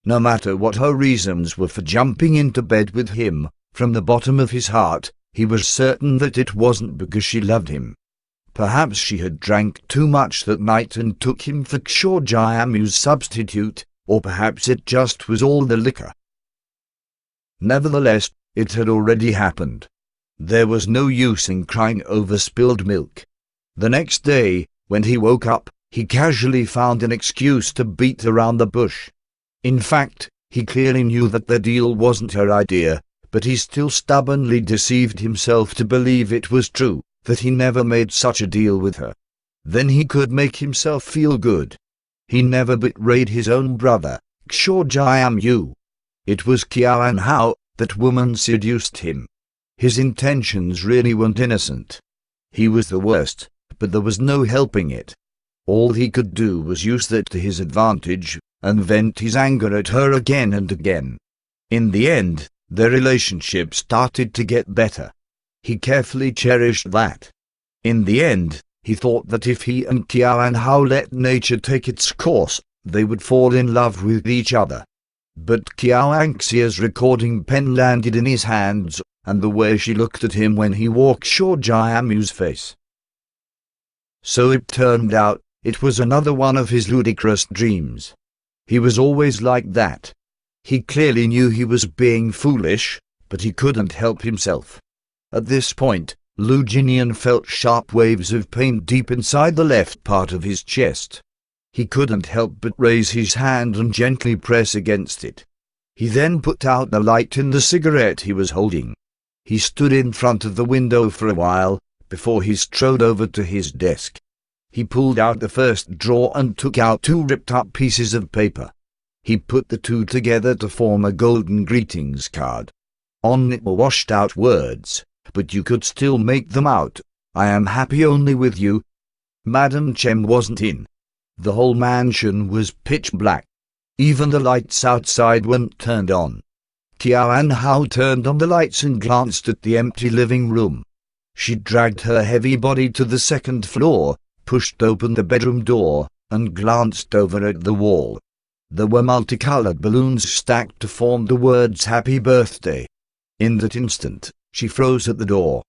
No matter what her reasons were for jumping into bed with him, from the bottom of his heart, he was certain that it wasn't because she loved him. Perhaps she had drank too much that night and took him for Kishore Jayamu's substitute, or perhaps it just was all the liquor. Nevertheless, it had already happened. There was no use in crying over spilled milk. The next day, when he woke up, he casually found an excuse to beat around the bush. In fact, he clearly knew that the deal wasn't her idea, but he still stubbornly deceived himself to believe it was true, that he never made such a deal with her. Then he could make himself feel good. He never betrayed his own brother, Kishore Jayamu. It was Kiawan Hao, that woman seduced him. His intentions really weren't innocent. He was the worst, but there was no helping it. All he could do was use that to his advantage, and vent his anger at her again and again. In the end, their relationship started to get better. He carefully cherished that. In the end, he thought that if he and Kiawan Hao let nature take its course, they would fall in love with each other. But Kiawan Xia's recording pen landed in his hands, and the way she looked at him when he walked Kishore Jayamu's face. So it turned out, it was another one of his ludicrous dreams. He was always like that. He clearly knew he was being foolish, but he couldn't help himself. At this point, Lu Jinian felt sharp waves of pain deep inside the left part of his chest. He couldn't help but raise his hand and gently press against it. He then put out the light in the cigarette he was holding. He stood in front of the window for a while, before he strode over to his desk. He pulled out the first drawer and took out 2 ripped-up pieces of paper. He put the 2 together to form a golden greetings card. On it were washed-out words, but you could still make them out. I am happy only with you. Madam Chen wasn't in. The whole mansion was pitch black. Even the lights outside weren't turned on. Kiawan Hao turned on the lights and glanced at the empty living room. She dragged her heavy body to the 2nd floor, pushed open the bedroom door, and glanced over at the wall. There were multicolored balloons stacked to form the words Happy Birthday. In that instant, she froze at the door.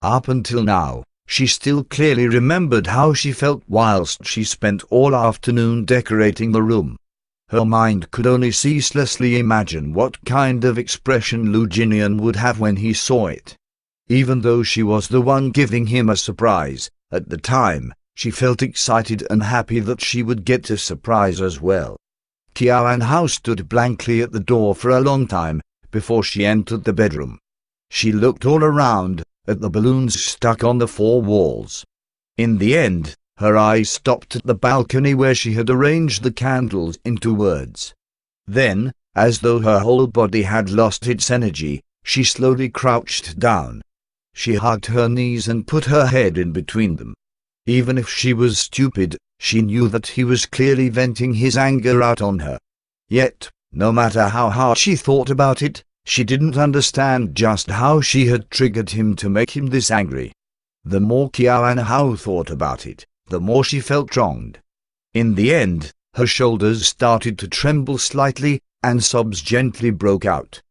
Up until now, she still clearly remembered how she felt whilst she spent all afternoon decorating the room. Her mind could only ceaselessly imagine what kind of expression Lu Jinian would have when he saw it. Even though she was the one giving him a surprise, at the time, she felt excited and happy that she would get a surprise as well. Kiawan Hao stood blankly at the door for a long time, before she entered the bedroom. She looked all around, at the balloons stuck on the 4 walls. In the end, her eyes stopped at the balcony where she had arranged the candles into words. Then, as though her whole body had lost its energy, she slowly crouched down. She hugged her knees and put her head in between them. Even if she was stupid, she knew that he was clearly venting his anger out on her. Yet, no matter how hard she thought about it, she didn't understand just how she had triggered him to make him this angry. The more Kiawan Hao thought about it, the more she felt wronged. In the end, her shoulders started to tremble slightly, and sobs gently broke out.